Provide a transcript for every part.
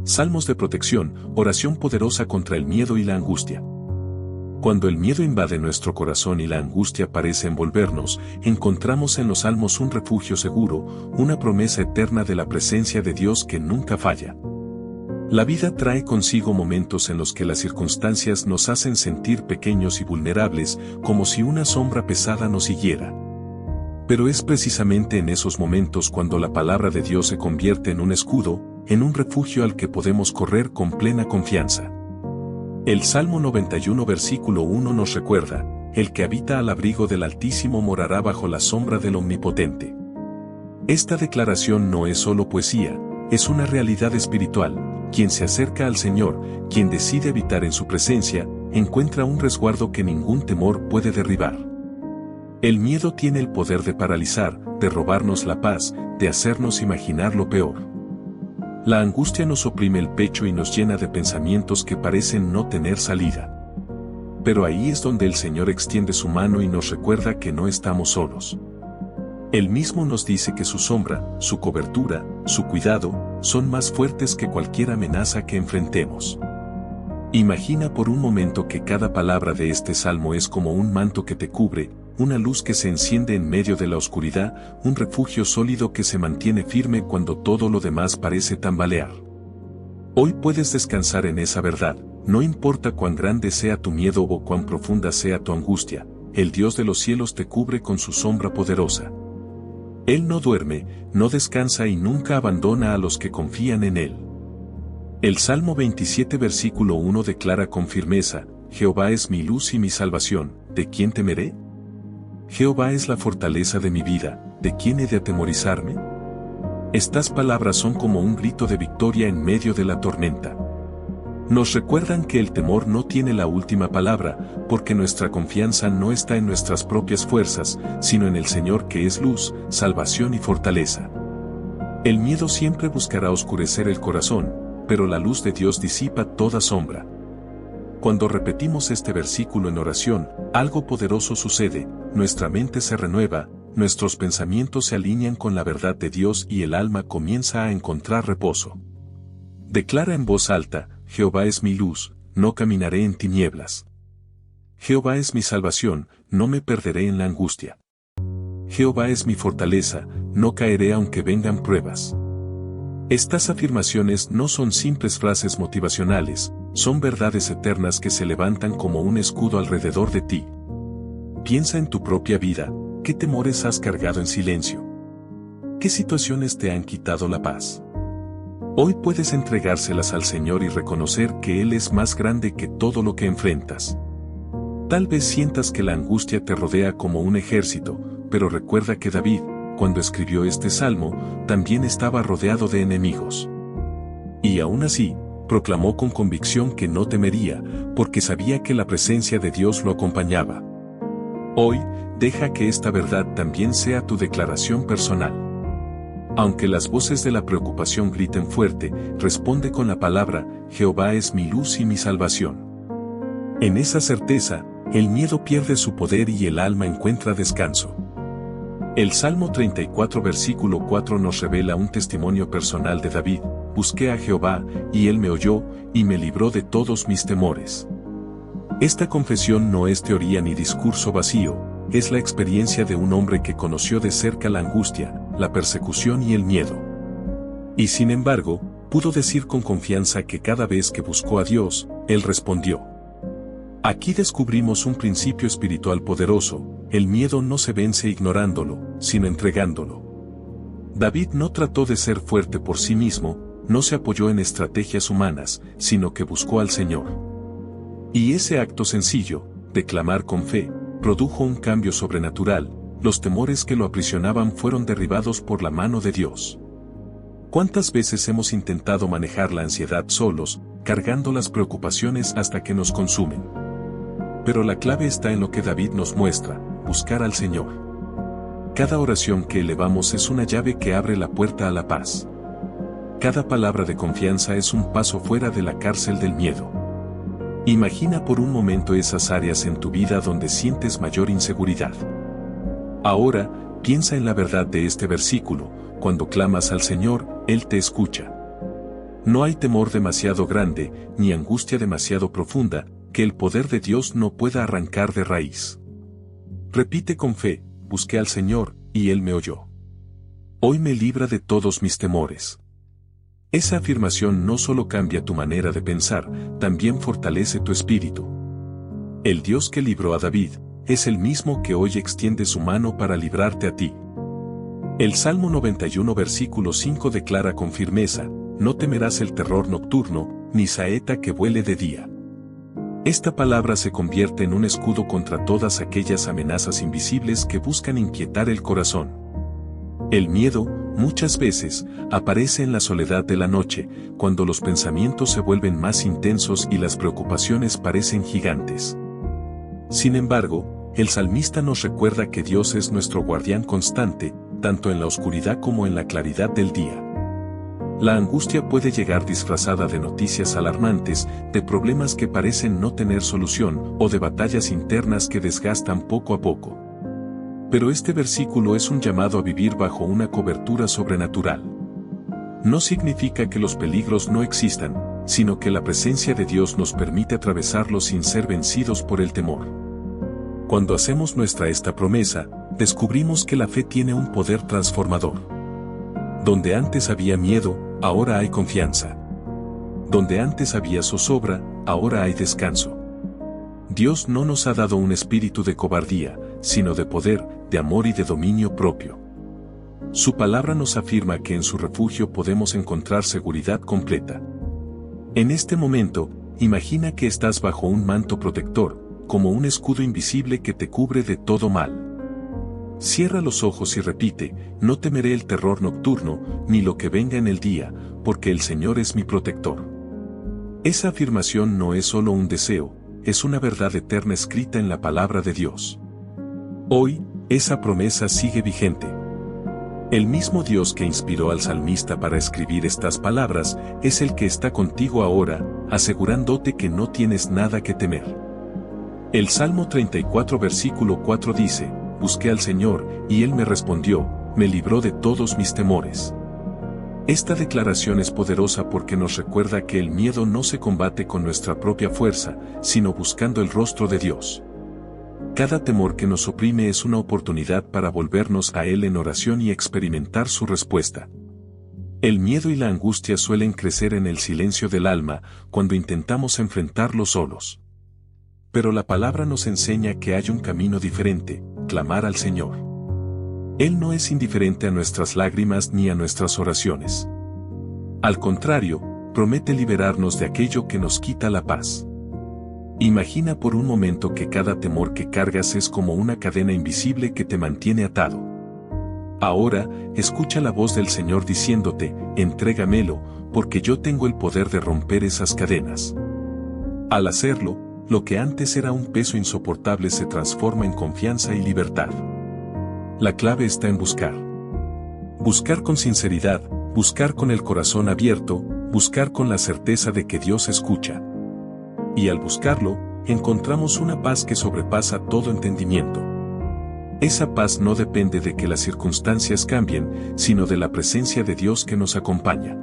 Salmos de protección, oración poderosa contra el miedo y la angustia. Cuando el miedo invade nuestro corazón y la angustia parece envolvernos, encontramos en los salmos un refugio seguro, una promesa eterna de la presencia de Dios que nunca falla. La vida trae consigo momentos en los que las circunstancias nos hacen sentir pequeños y vulnerables, como si una sombra pesada nos siguiera. Pero es precisamente en esos momentos cuando la palabra de Dios se convierte en un escudo, en un refugio al que podemos correr con plena confianza. El Salmo 91 versículo 1 nos recuerda: el que habita al abrigo del Altísimo morará bajo la sombra del Omnipotente. Esta declaración no es solo poesía, es una realidad espiritual. Quien se acerca al Señor, quien decide habitar en su presencia, encuentra un resguardo que ningún temor puede derribar. El miedo tiene el poder de paralizar, de robarnos la paz, de hacernos imaginar lo peor. La angustia nos oprime el pecho y nos llena de pensamientos que parecen no tener salida. Pero ahí es donde el Señor extiende su mano y nos recuerda que no estamos solos. Él mismo nos dice que su sombra, su cobertura, su cuidado, son más fuertes que cualquier amenaza que enfrentemos. Imagina por un momento que cada palabra de este salmo es como un manto que te cubre, una luz que se enciende en medio de la oscuridad, un refugio sólido que se mantiene firme cuando todo lo demás parece tambalear. Hoy puedes descansar en esa verdad, no importa cuán grande sea tu miedo o cuán profunda sea tu angustia, el Dios de los cielos te cubre con su sombra poderosa. Él no duerme, no descansa y nunca abandona a los que confían en Él. El Salmo 27 versículo 1 declara con firmeza: Jehová es mi luz y mi salvación, ¿de quién temeré? Jehová es la fortaleza de mi vida, ¿de quién he de atemorizarme? Estas palabras son como un grito de victoria en medio de la tormenta. Nos recuerdan que el temor no tiene la última palabra, porque nuestra confianza no está en nuestras propias fuerzas, sino en el Señor que es luz, salvación y fortaleza. El miedo siempre buscará oscurecer el corazón, pero la luz de Dios disipa toda sombra. Cuando repetimos este versículo en oración, algo poderoso sucede, nuestra mente se renueva, nuestros pensamientos se alinean con la verdad de Dios y el alma comienza a encontrar reposo. Declara en voz alta: Jehová es mi luz, no caminaré en tinieblas. Jehová es mi salvación, no me perderé en la angustia. Jehová es mi fortaleza, no caeré aunque vengan pruebas. Estas afirmaciones no son simples frases motivacionales, son verdades eternas que se levantan como un escudo alrededor de ti. Piensa en tu propia vida, ¿qué temores has cargado en silencio? ¿Qué situaciones te han quitado la paz? Hoy puedes entregárselas al Señor y reconocer que Él es más grande que todo lo que enfrentas. Tal vez sientas que la angustia te rodea como un ejército, pero recuerda que David, cuando escribió este salmo, también estaba rodeado de enemigos. Y aún así, proclamó con convicción que no temería, porque sabía que la presencia de Dios lo acompañaba. Hoy, deja que esta verdad también sea tu declaración personal. Aunque las voces de la preocupación griten fuerte, responde con la palabra: Jehová es mi luz y mi salvación. En esa certeza, el miedo pierde su poder y el alma encuentra descanso. El Salmo 34 versículo 4 nos revela un testimonio personal de David: Busqué a Jehová, y Él me oyó, y me libró de todos mis temores. Esta confesión no es teoría ni discurso vacío, es la experiencia de un hombre que conoció de cerca la angustia, la persecución y el miedo. Y sin embargo, pudo decir con confianza que cada vez que buscó a Dios, Él respondió. Aquí descubrimos un principio espiritual poderoso: el miedo no se vence ignorándolo, sino entregándolo. David no trató de ser fuerte por sí mismo, no se apoyó en estrategias humanas, sino que buscó al Señor. Y ese acto sencillo, de clamar con fe, produjo un cambio sobrenatural. Los temores que lo aprisionaban fueron derribados por la mano de Dios. ¿Cuántas veces hemos intentado manejar la ansiedad solos, cargando las preocupaciones hasta que nos consumen? Pero la clave está en lo que David nos muestra: buscar al Señor. Cada oración que elevamos es una llave que abre la puerta a la paz. Cada palabra de confianza es un paso fuera de la cárcel del miedo. Imagina por un momento esas áreas en tu vida donde sientes mayor inseguridad. Ahora, piensa en la verdad de este versículo: cuando clamas al Señor, Él te escucha. No hay temor demasiado grande, ni angustia demasiado profunda, que el poder de Dios no pueda arrancar de raíz. Repite con fe: busqué al Señor, y Él me oyó. Hoy me libra de todos mis temores. Esa afirmación no solo cambia tu manera de pensar, también fortalece tu espíritu. El Dios que libró a David, es el mismo que hoy extiende su mano para librarte a ti. El Salmo 91 versículo 5 declara con firmeza: no temerás el terror nocturno, ni saeta que vuele de día. Esta palabra se convierte en un escudo contra todas aquellas amenazas invisibles que buscan inquietar el corazón. El miedo, muchas veces, aparece en la soledad de la noche, cuando los pensamientos se vuelven más intensos y las preocupaciones parecen gigantes. Sin embargo, el salmista nos recuerda que Dios es nuestro guardián constante, tanto en la oscuridad como en la claridad del día. La angustia puede llegar disfrazada de noticias alarmantes, de problemas que parecen no tener solución, o de batallas internas que desgastan poco a poco. Pero este versículo es un llamado a vivir bajo una cobertura sobrenatural. No significa que los peligros no existan, sino que la presencia de Dios nos permite atravesarlos sin ser vencidos por el temor. Cuando hacemos nuestra esta promesa, descubrimos que la fe tiene un poder transformador. Donde antes había miedo, ahora hay confianza. Donde antes había zozobra, ahora hay descanso. Dios no nos ha dado un espíritu de cobardía, sino de poder, de amor y de dominio propio. Su palabra nos afirma que en su refugio podemos encontrar seguridad completa. En este momento, imagina que estás bajo un manto protector, como un escudo invisible que te cubre de todo mal. Cierra los ojos y repite: no temeré el terror nocturno, ni lo que venga en el día, porque el Señor es mi protector. Esa afirmación no es solo un deseo, es una verdad eterna escrita en la palabra de Dios. Hoy, esa promesa sigue vigente. El mismo Dios que inspiró al salmista para escribir estas palabras, es el que está contigo ahora, asegurándote que no tienes nada que temer. El Salmo 34 versículo 4 dice: busqué al Señor, y Él me respondió, me libró de todos mis temores. Esta declaración es poderosa porque nos recuerda que el miedo no se combate con nuestra propia fuerza, sino buscando el rostro de Dios. Cada temor que nos oprime es una oportunidad para volvernos a Él en oración y experimentar su respuesta. El miedo y la angustia suelen crecer en el silencio del alma, cuando intentamos enfrentarlos solos. Pero la palabra nos enseña que hay un camino diferente: clamar al Señor. Él no es indiferente a nuestras lágrimas ni a nuestras oraciones. Al contrario, promete liberarnos de aquello que nos quita la paz. Imagina por un momento que cada temor que cargas es como una cadena invisible que te mantiene atado. Ahora, escucha la voz del Señor diciéndote: entrégamelo, porque yo tengo el poder de romper esas cadenas. Al hacerlo, lo que antes era un peso insoportable se transforma en confianza y libertad. La clave está en buscar. Buscar con sinceridad, buscar con el corazón abierto, buscar con la certeza de que Dios escucha. Y al buscarlo, encontramos una paz que sobrepasa todo entendimiento. Esa paz no depende de que las circunstancias cambien, sino de la presencia de Dios que nos acompaña.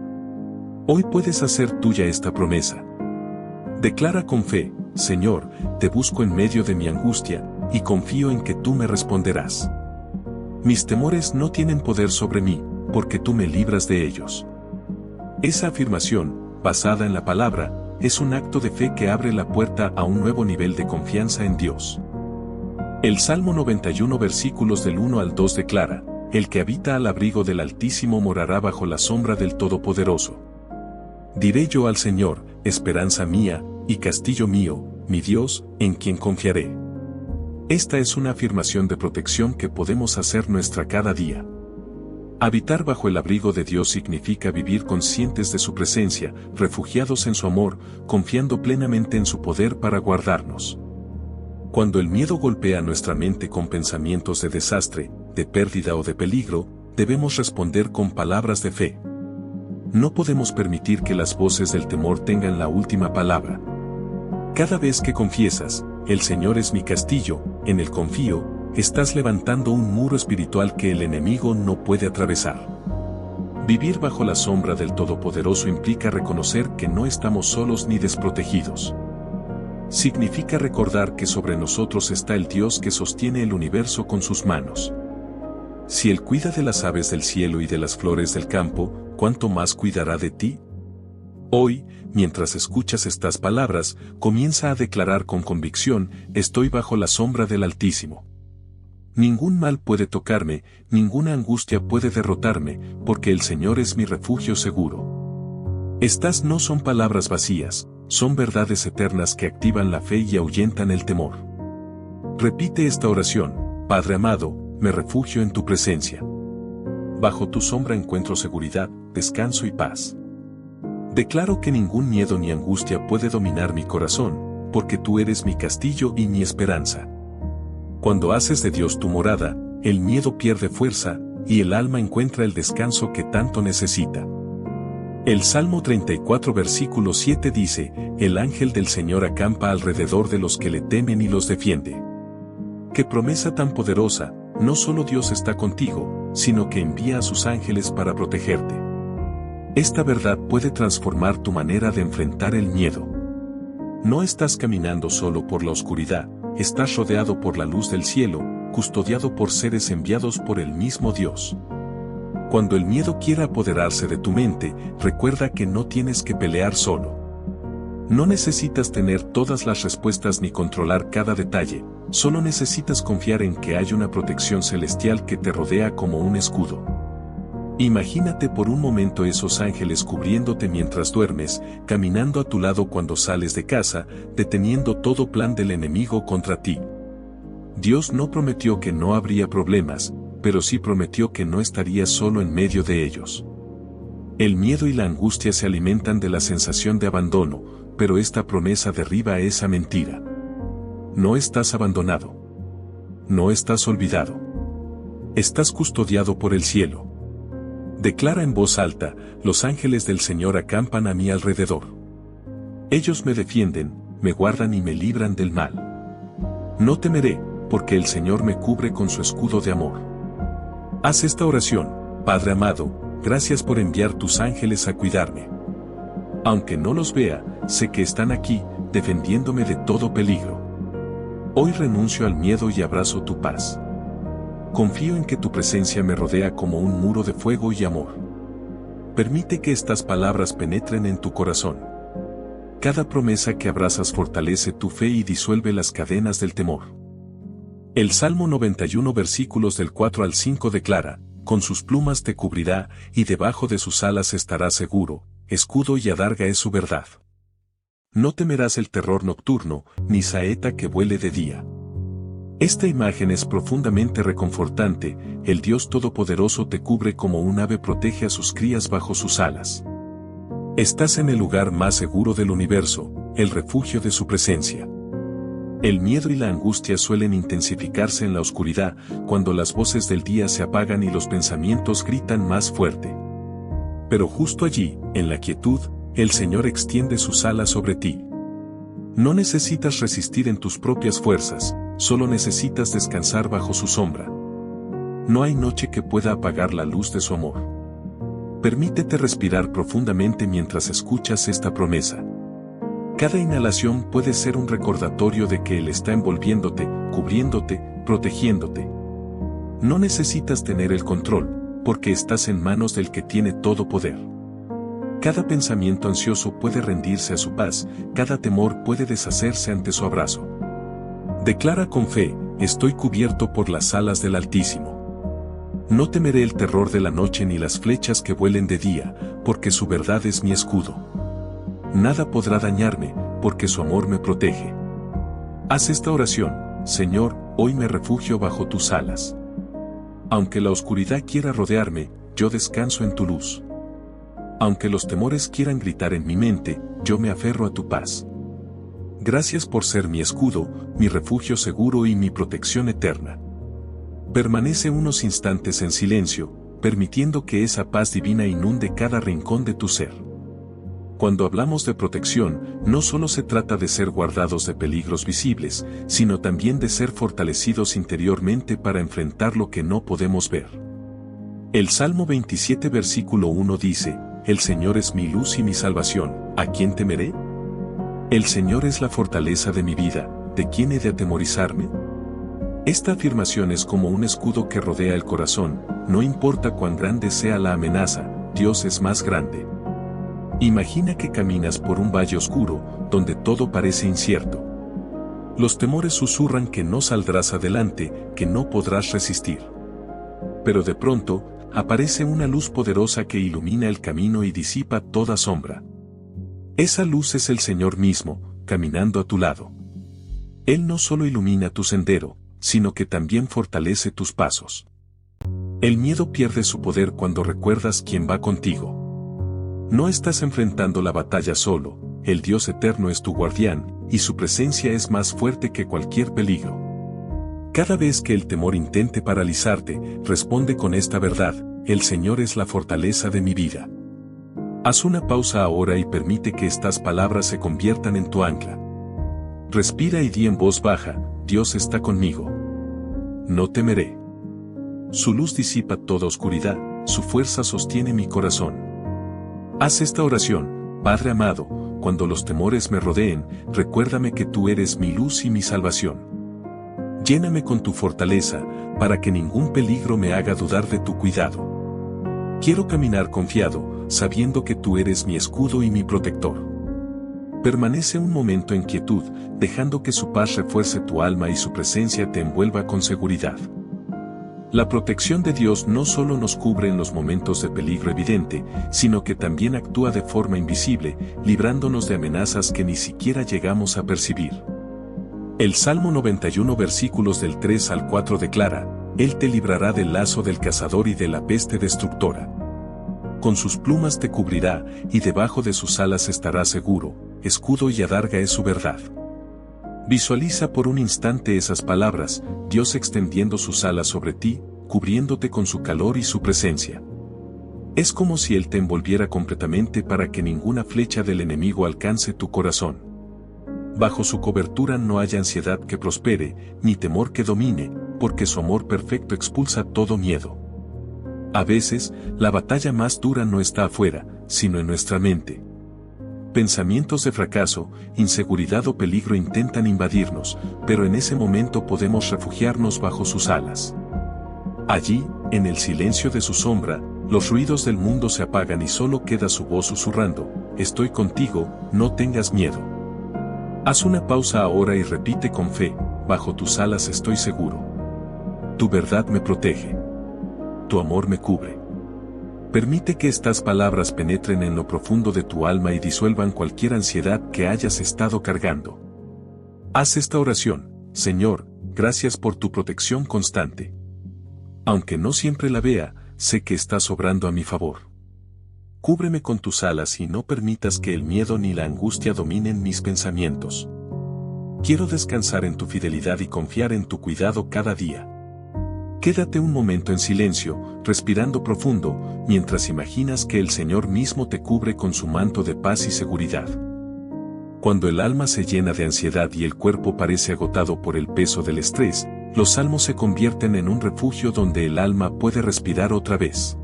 Hoy puedes hacer tuya esta promesa. Declara con fe: Señor, te busco en medio de mi angustia, y confío en que tú me responderás. Mis temores no tienen poder sobre mí, porque tú me libras de ellos. Esa afirmación, basada en la palabra, es un acto de fe que abre la puerta a un nuevo nivel de confianza en Dios. El Salmo 91 versículos del 1 al 2 declara: el que habita al abrigo del Altísimo morará bajo la sombra del Todopoderoso. Diré yo al Señor: esperanza mía, y castillo mío, mi Dios, en quien confiaré. Esta es una afirmación de protección que podemos hacer nuestra cada día. Habitar bajo el abrigo de Dios significa vivir conscientes de su presencia, refugiados en su amor, confiando plenamente en su poder para guardarnos. Cuando el miedo golpea nuestra mente con pensamientos de desastre, de pérdida o de peligro, debemos responder con palabras de fe. No podemos permitir que las voces del temor tengan la última palabra. Cada vez que confiesas: el Señor es mi castillo, en Él confío, estás levantando un muro espiritual que el enemigo no puede atravesar. Vivir bajo la sombra del Todopoderoso implica reconocer que no estamos solos ni desprotegidos. Significa recordar que sobre nosotros está el Dios que sostiene el universo con sus manos. Si Él cuida de las aves del cielo y de las flores del campo, ¿cuánto más cuidará de ti? Hoy, mientras escuchas estas palabras, comienza a declarar con convicción: estoy bajo la sombra del Altísimo. Ningún mal puede tocarme, ninguna angustia puede derrotarme, porque el Señor es mi refugio seguro. Estas no son palabras vacías, son verdades eternas que activan la fe y ahuyentan el temor. Repite esta oración: Padre amado, me refugio en tu presencia. Bajo tu sombra encuentro seguridad, descanso y paz. Declaro que ningún miedo ni angustia puede dominar mi corazón, porque tú eres mi castillo y mi esperanza. Cuando haces de Dios tu morada, el miedo pierde fuerza, y el alma encuentra el descanso que tanto necesita. El Salmo 34 versículo 7 dice: el ángel del Señor acampa alrededor de los que le temen y los defiende. ¡Qué promesa tan poderosa! No solo Dios está contigo, sino que envía a sus ángeles para protegerte. Esta verdad puede transformar tu manera de enfrentar el miedo. No estás caminando solo por la oscuridad, estás rodeado por la luz del cielo, custodiado por seres enviados por el mismo Dios. Cuando el miedo quiera apoderarse de tu mente, recuerda que no tienes que pelear solo. No necesitas tener todas las respuestas ni controlar cada detalle, solo necesitas confiar en que hay una protección celestial que te rodea como un escudo. Imagínate por un momento esos ángeles cubriéndote mientras duermes, caminando a tu lado cuando sales de casa, deteniendo todo plan del enemigo contra ti. Dios no prometió que no habría problemas, pero sí prometió que no estarías solo en medio de ellos. El miedo y la angustia se alimentan de la sensación de abandono, pero esta promesa derriba esa mentira. No estás abandonado. No estás olvidado. Estás custodiado por el cielo. Declara en voz alta: los ángeles del Señor acampan a mi alrededor. Ellos me defienden, me guardan y me libran del mal. No temeré, porque el Señor me cubre con su escudo de amor. Haz esta oración: Padre amado, gracias por enviar tus ángeles a cuidarme. Aunque no los vea, sé que están aquí, defendiéndome de todo peligro. Hoy renuncio al miedo y abrazo tu paz. Confío en que tu presencia me rodea como un muro de fuego y amor. Permite que estas palabras penetren en tu corazón. Cada promesa que abrazas fortalece tu fe y disuelve las cadenas del temor. El Salmo 91 versículos del 4 al 5 declara: con sus plumas te cubrirá, y debajo de sus alas estarás seguro, escudo y adarga es su verdad. No temerás el terror nocturno, ni saeta que vuele de día. Esta imagen es profundamente reconfortante: el Dios Todopoderoso te cubre como un ave protege a sus crías bajo sus alas. Estás en el lugar más seguro del universo, el refugio de su presencia. El miedo y la angustia suelen intensificarse en la oscuridad, cuando las voces del día se apagan y los pensamientos gritan más fuerte. Pero justo allí, en la quietud, el Señor extiende sus alas sobre ti. No necesitas resistir en tus propias fuerzas, solo necesitas descansar bajo su sombra. No hay noche que pueda apagar la luz de su amor. Permítete respirar profundamente mientras escuchas esta promesa. Cada inhalación puede ser un recordatorio de que Él está envolviéndote, cubriéndote, protegiéndote. No necesitas tener el control, porque estás en manos del que tiene todo poder. Cada pensamiento ansioso puede rendirse a su paz, cada temor puede deshacerse ante su abrazo. Declara con fe: estoy cubierto por las alas del Altísimo. No temeré el terror de la noche ni las flechas que vuelen de día, porque su verdad es mi escudo. Nada podrá dañarme, porque su amor me protege. Haz esta oración: Señor, hoy me refugio bajo tus alas. Aunque la oscuridad quiera rodearme, yo descanso en tu luz. Aunque los temores quieran gritar en mi mente, yo me aferro a tu paz. Gracias por ser mi escudo, mi refugio seguro y mi protección eterna. Permanece unos instantes en silencio, permitiendo que esa paz divina inunde cada rincón de tu ser. Cuando hablamos de protección, no solo se trata de ser guardados de peligros visibles, sino también de ser fortalecidos interiormente para enfrentar lo que no podemos ver. El Salmo 27 versículo 1 dice, El Señor es mi luz y mi salvación, ¿a quién temeré? El Señor es la fortaleza de mi vida, ¿de quién he de atemorizarme? Esta afirmación es como un escudo que rodea el corazón, no importa cuán grande sea la amenaza, Dios es más grande. Imagina que caminas por un valle oscuro, donde todo parece incierto. Los temores susurran que no saldrás adelante, que no podrás resistir. Pero de pronto, aparece una luz poderosa que ilumina el camino y disipa toda sombra. Esa luz es el Señor mismo, caminando a tu lado. Él no solo ilumina tu sendero, sino que también fortalece tus pasos. El miedo pierde su poder cuando recuerdas quién va contigo. No estás enfrentando la batalla solo, el Dios eterno es tu guardián, y su presencia es más fuerte que cualquier peligro. Cada vez que el temor intente paralizarte, responde con esta verdad, el Señor es la fortaleza de mi vida. Haz una pausa ahora y permite que estas palabras se conviertan en tu ancla. Respira y di en voz baja, Dios está conmigo. No temeré. Su luz disipa toda oscuridad, su fuerza sostiene mi corazón. Haz esta oración, Padre amado, cuando los temores me rodeen, recuérdame que tú eres mi luz y mi salvación. Lléname con tu fortaleza, para que ningún peligro me haga dudar de tu cuidado. Quiero caminar confiado, sabiendo que tú eres mi escudo y mi protector. Permanece un momento en quietud, dejando que su paz refuerce tu alma y su presencia te envuelva con seguridad. La protección de Dios no solo nos cubre en los momentos de peligro evidente, sino que también actúa de forma invisible, librándonos de amenazas que ni siquiera llegamos a percibir. El Salmo 91 versículos del 3 al 4 declara, Él te librará del lazo del cazador y de la peste destructora. Con sus plumas te cubrirá, y debajo de sus alas estarás seguro, escudo y adarga es su verdad. Visualiza por un instante esas palabras, Dios extendiendo sus alas sobre ti, cubriéndote con su calor y su presencia. Es como si Él te envolviera completamente para que ninguna flecha del enemigo alcance tu corazón. Bajo su cobertura no hay ansiedad que prospere, ni temor que domine, porque su amor perfecto expulsa todo miedo. A veces, la batalla más dura no está afuera, sino en nuestra mente. Pensamientos de fracaso, inseguridad o peligro intentan invadirnos, pero en ese momento podemos refugiarnos bajo sus alas. Allí, en el silencio de su sombra, los ruidos del mundo se apagan y solo queda su voz susurrando, estoy contigo, no tengas miedo. Haz una pausa ahora y repite con fe, bajo tus alas estoy seguro. Tu verdad me protege. Tu amor me cubre. Permite que estas palabras penetren en lo profundo de tu alma y disuelvan cualquier ansiedad que hayas estado cargando. Haz esta oración, Señor, gracias por tu protección constante. Aunque no siempre la vea, sé que estás obrando a mi favor. Cúbreme con tus alas y no permitas que el miedo ni la angustia dominen mis pensamientos. Quiero descansar en tu fidelidad y confiar en tu cuidado cada día. Quédate un momento en silencio, respirando profundo, mientras imaginas que el Señor mismo te cubre con su manto de paz y seguridad. Cuando el alma se llena de ansiedad y el cuerpo parece agotado por el peso del estrés, los salmos se convierten en un refugio donde el alma puede respirar otra vez.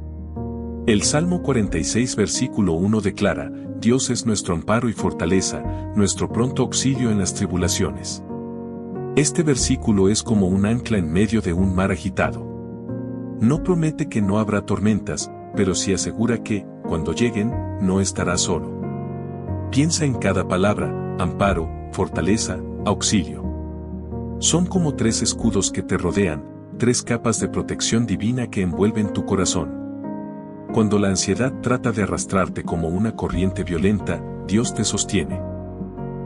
El Salmo 46 versículo 1 declara, Dios es nuestro amparo y fortaleza, nuestro pronto auxilio en las tribulaciones. Este versículo es como un ancla en medio de un mar agitado. No promete que no habrá tormentas, pero sí asegura que, cuando lleguen, no estarás solo. Piensa en cada palabra, amparo, fortaleza, auxilio. Son como tres escudos que te rodean, tres capas de protección divina que envuelven tu corazón. Cuando la ansiedad trata de arrastrarte como una corriente violenta, Dios te sostiene.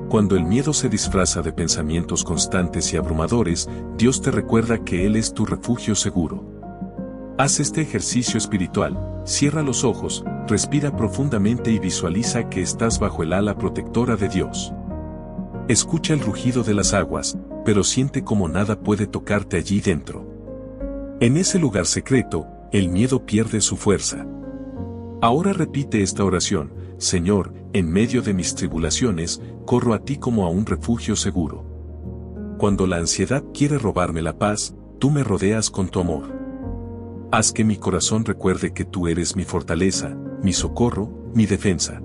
Cuando el miedo se disfraza de pensamientos constantes y abrumadores, Dios te recuerda que Él es tu refugio seguro. Haz este ejercicio espiritual, cierra los ojos, respira profundamente y visualiza que estás bajo el ala protectora de Dios. Escucha el rugido de las aguas, pero siente como nada puede tocarte allí dentro. En ese lugar secreto, el miedo pierde su fuerza. Ahora repite esta oración, Señor, en medio de mis tribulaciones, corro a ti como a un refugio seguro. Cuando la ansiedad quiere robarme la paz, tú me rodeas con tu amor. Haz que mi corazón recuerde que tú eres mi fortaleza, mi socorro, mi defensa.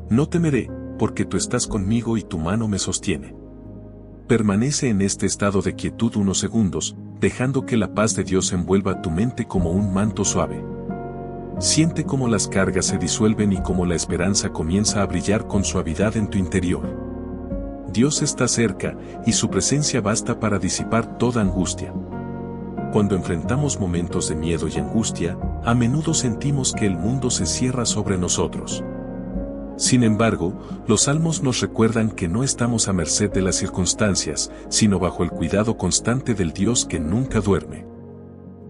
No temeré, porque tú estás conmigo y tu mano me sostiene. Permanece en este estado de quietud unos segundos, dejando que la paz de Dios envuelva tu mente como un manto suave. Siente cómo las cargas se disuelven y cómo la esperanza comienza a brillar con suavidad en tu interior. Dios está cerca, y su presencia basta para disipar toda angustia. Cuando enfrentamos momentos de miedo y angustia, a menudo sentimos que el mundo se cierra sobre nosotros. Sin embargo, los salmos nos recuerdan que no estamos a merced de las circunstancias, sino bajo el cuidado constante del Dios que nunca duerme.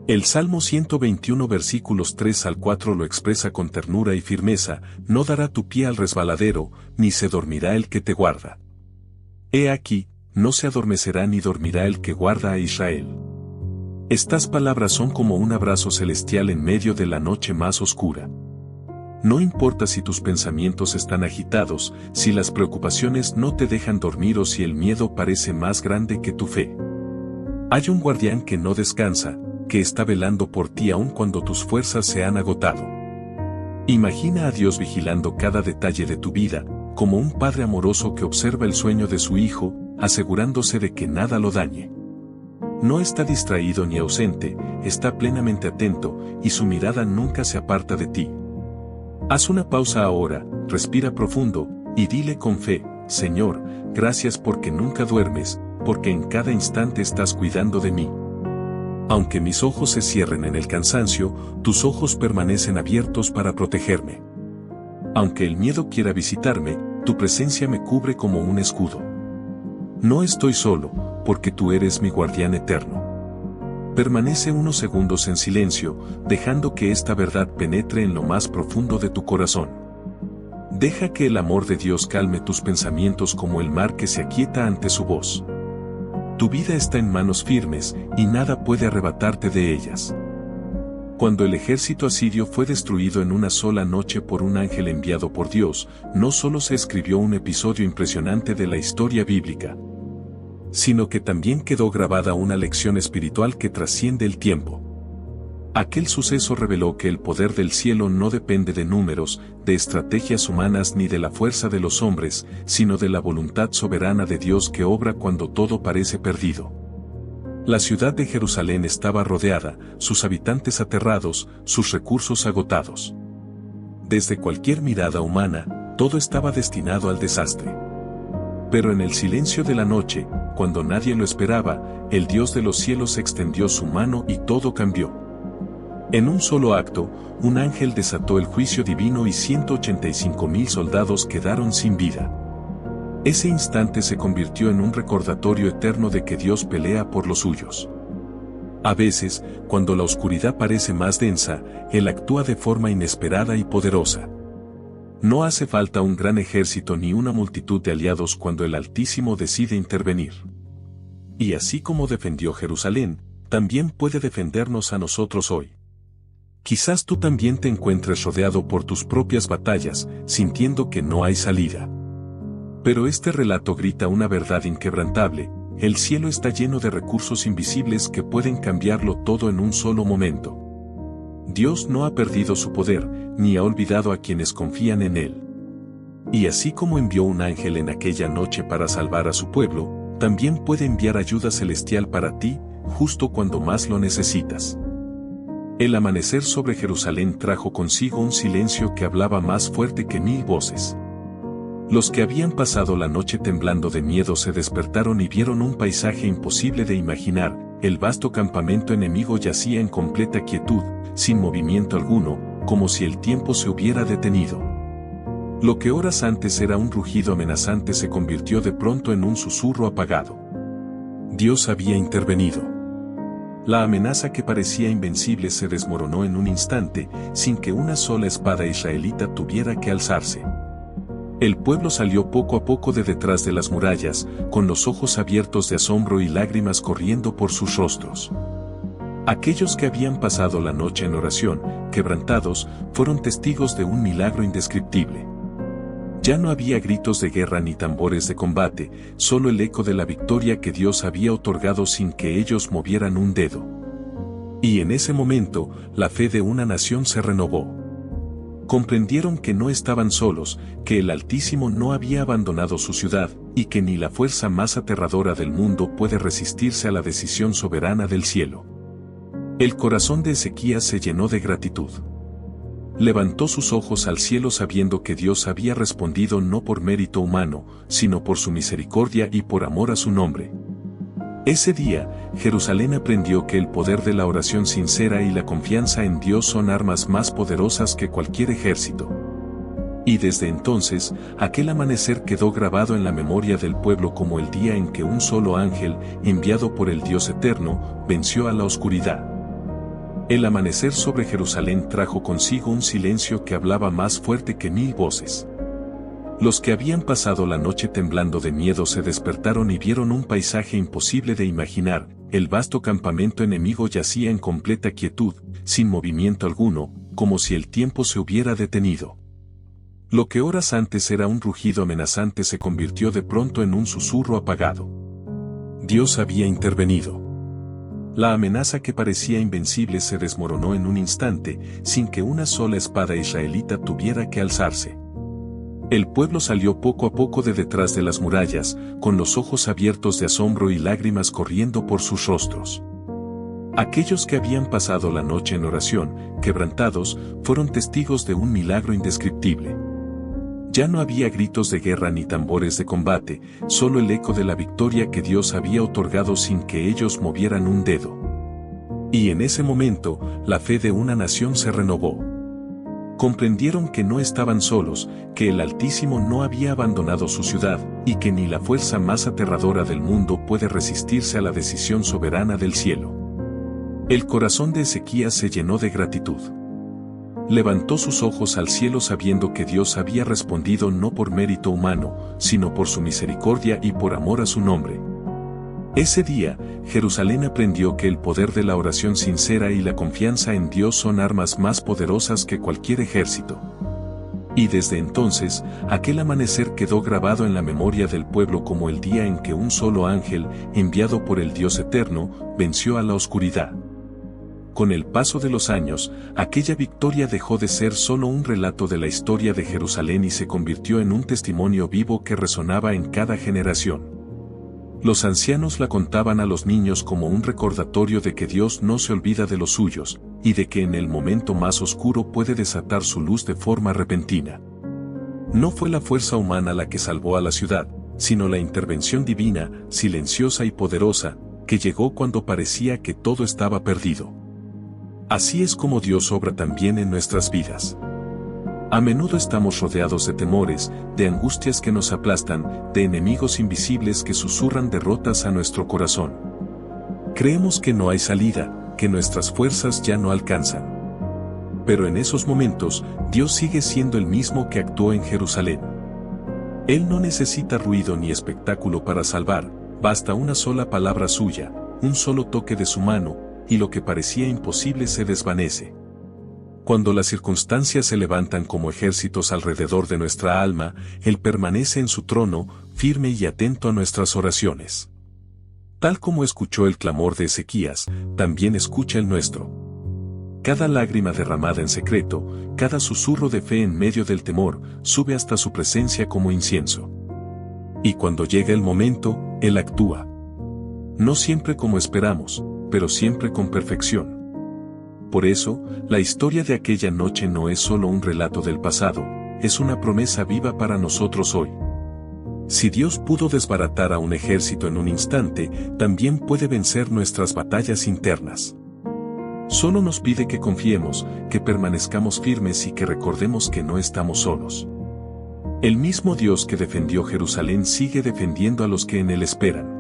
El Salmo 121 versículos 3 al 4 lo expresa con ternura y firmeza: no dará tu pie al resbaladero, ni se dormirá el que te guarda. He aquí, no se adormecerá ni dormirá el que guarda a Israel. Estas palabras son como un abrazo celestial en medio de la noche más oscura. No importa si tus pensamientos están agitados, si las preocupaciones no te dejan dormir o si el miedo parece más grande que tu fe. Hay un guardián que no descansa, que está velando por ti aun cuando tus fuerzas se han agotado. Imagina a Dios vigilando cada detalle de tu vida, como un padre amoroso que observa el sueño de su hijo, asegurándose de que nada lo dañe. No está distraído ni ausente, está plenamente atento, y su mirada nunca se aparta de ti. Haz una pausa ahora, respira profundo, y dile con fe: Señor, gracias porque nunca duermes, porque en cada instante estás cuidando de mí. Aunque mis ojos se cierren en el cansancio, tus ojos permanecen abiertos para protegerme. Aunque el miedo quiera visitarme, tu presencia me cubre como un escudo. No estoy solo, porque tú eres mi guardián eterno. Permanece unos segundos en silencio, dejando que esta verdad penetre en lo más profundo de tu corazón. Deja que el amor de Dios calme tus pensamientos como el mar que se aquieta ante su voz. Tu vida está en manos firmes, y nada puede arrebatarte de ellas. Cuando el ejército asirio fue destruido en una sola noche por un ángel enviado por Dios, no solo se escribió un episodio impresionante de la historia bíblica, sino que también quedó grabada una lección espiritual que trasciende el tiempo. Aquel suceso reveló que el poder del cielo no depende de números, de estrategias humanas ni de la fuerza de los hombres, sino de la voluntad soberana de Dios que obra cuando todo parece perdido. La ciudad de Jerusalén estaba rodeada, sus habitantes aterrados, sus recursos agotados. Desde cualquier mirada humana, todo estaba destinado al desastre. Pero en el silencio de la noche, cuando nadie lo esperaba, el Dios de los cielos extendió su mano y todo cambió. En un solo acto, un ángel desató el juicio divino y 185,000 soldados quedaron sin vida. Ese instante se convirtió en un recordatorio eterno de que Dios pelea por los suyos. A veces, cuando la oscuridad parece más densa, Él actúa de forma inesperada y poderosa. No hace falta un gran ejército ni una multitud de aliados cuando el Altísimo decide intervenir. Y así como defendió Jerusalén, también puede defendernos a nosotros hoy. Quizás tú también te encuentres rodeado por tus propias batallas, sintiendo que no hay salida. Pero este relato grita una verdad inquebrantable: el cielo está lleno de recursos invisibles que pueden cambiarlo todo en un solo momento. Dios no ha perdido su poder, ni ha olvidado a quienes confían en Él. Y así como envió un ángel en aquella noche para salvar a su pueblo, también puede enviar ayuda celestial para ti, justo cuando más lo necesitas. El amanecer sobre Jerusalén trajo consigo un silencio que hablaba más fuerte que 1000 voces. Los que habían pasado la noche temblando de miedo se despertaron y vieron un paisaje imposible de imaginar: el vasto campamento enemigo yacía en completa quietud, sin movimiento alguno, como si el tiempo se hubiera detenido. Lo que horas antes era un rugido amenazante se convirtió de pronto en un susurro apagado. Dios había intervenido. La amenaza que parecía invencible se desmoronó en un instante, sin que una sola espada israelita tuviera que alzarse. El pueblo salió poco a poco de detrás de las murallas, con los ojos abiertos de asombro y lágrimas corriendo por sus rostros. Aquellos que habían pasado la noche en oración, quebrantados, fueron testigos de un milagro indescriptible. Ya no había gritos de guerra ni tambores de combate, solo el eco de la victoria que Dios había otorgado sin que ellos movieran un dedo. Y en ese momento, la fe de una nación se renovó. Comprendieron que no estaban solos, que el Altísimo no había abandonado su ciudad, y que ni la fuerza más aterradora del mundo puede resistirse a la decisión soberana del cielo. El corazón de Ezequías se llenó de gratitud. Levantó sus ojos al cielo sabiendo que Dios había respondido no por mérito humano, sino por su misericordia y por amor a su nombre. Ese día, Jerusalén aprendió que el poder de la oración sincera y la confianza en Dios son armas más poderosas que cualquier ejército. Y desde entonces, aquel amanecer quedó grabado en la memoria del pueblo como el día en que un solo ángel, enviado por el Dios eterno, venció a la oscuridad. El amanecer sobre Jerusalén trajo consigo un silencio que hablaba más fuerte que 1000 voces. Los que habían pasado la noche temblando de miedo se despertaron y vieron un paisaje imposible de imaginar. El vasto campamento enemigo yacía en completa quietud, sin movimiento alguno, como si el tiempo se hubiera detenido. Lo que horas antes era un rugido amenazante se convirtió de pronto en un susurro apagado. Dios había intervenido. La amenaza que parecía invencible se desmoronó en un instante, sin que una sola espada israelita tuviera que alzarse. El pueblo salió poco a poco de detrás de las murallas, con los ojos abiertos de asombro y lágrimas corriendo por sus rostros. Aquellos que habían pasado la noche en oración, quebrantados, fueron testigos de un milagro indescriptible. Ya no había gritos de guerra ni tambores de combate, solo el eco de la victoria que Dios había otorgado sin que ellos movieran un dedo. Y en ese momento, la fe de una nación se renovó. Comprendieron que no estaban solos, que el Altísimo no había abandonado su ciudad, y que ni la fuerza más aterradora del mundo puede resistirse a la decisión soberana del cielo. El corazón de Ezequías se llenó de gratitud. Levantó sus ojos al cielo sabiendo que Dios había respondido no por mérito humano, sino por su misericordia y por amor a su nombre. Ese día, Jerusalén aprendió que el poder de la oración sincera y la confianza en Dios son armas más poderosas que cualquier ejército. Y desde entonces, aquel amanecer quedó grabado en la memoria del pueblo como el día en que un solo ángel, enviado por el Dios eterno, venció a la oscuridad. Con el paso de los años, aquella victoria dejó de ser solo un relato de la historia de Jerusalén y se convirtió en un testimonio vivo que resonaba en cada generación. Los ancianos la contaban a los niños como un recordatorio de que Dios no se olvida de los suyos, y de que en el momento más oscuro puede desatar su luz de forma repentina. No fue la fuerza humana la que salvó a la ciudad, sino la intervención divina, silenciosa y poderosa, que llegó cuando parecía que todo estaba perdido. Así es como Dios obra también en nuestras vidas. A menudo estamos rodeados de temores, de angustias que nos aplastan, de enemigos invisibles que susurran derrotas a nuestro corazón. Creemos que no hay salida, que nuestras fuerzas ya no alcanzan. Pero en esos momentos, Dios sigue siendo el mismo que actuó en Jerusalén. Él no necesita ruido ni espectáculo para salvar, basta una sola palabra suya, un solo toque de su mano, y lo que parecía imposible se desvanece. Cuando las circunstancias se levantan como ejércitos alrededor de nuestra alma, Él permanece en su trono, firme y atento a nuestras oraciones. Tal como escuchó el clamor de Ezequías, también escucha el nuestro. Cada lágrima derramada en secreto, cada susurro de fe en medio del temor, sube hasta su presencia como incienso. Y cuando llega el momento, Él actúa. No siempre como esperamos, pero siempre con perfección. Por eso, la historia de aquella noche no es solo un relato del pasado, es una promesa viva para nosotros hoy. Si Dios pudo desbaratar a un ejército en un instante, también puede vencer nuestras batallas internas. Solo nos pide que confiemos, que permanezcamos firmes y que recordemos que no estamos solos. El mismo Dios que defendió Jerusalén sigue defendiendo a los que en Él esperan.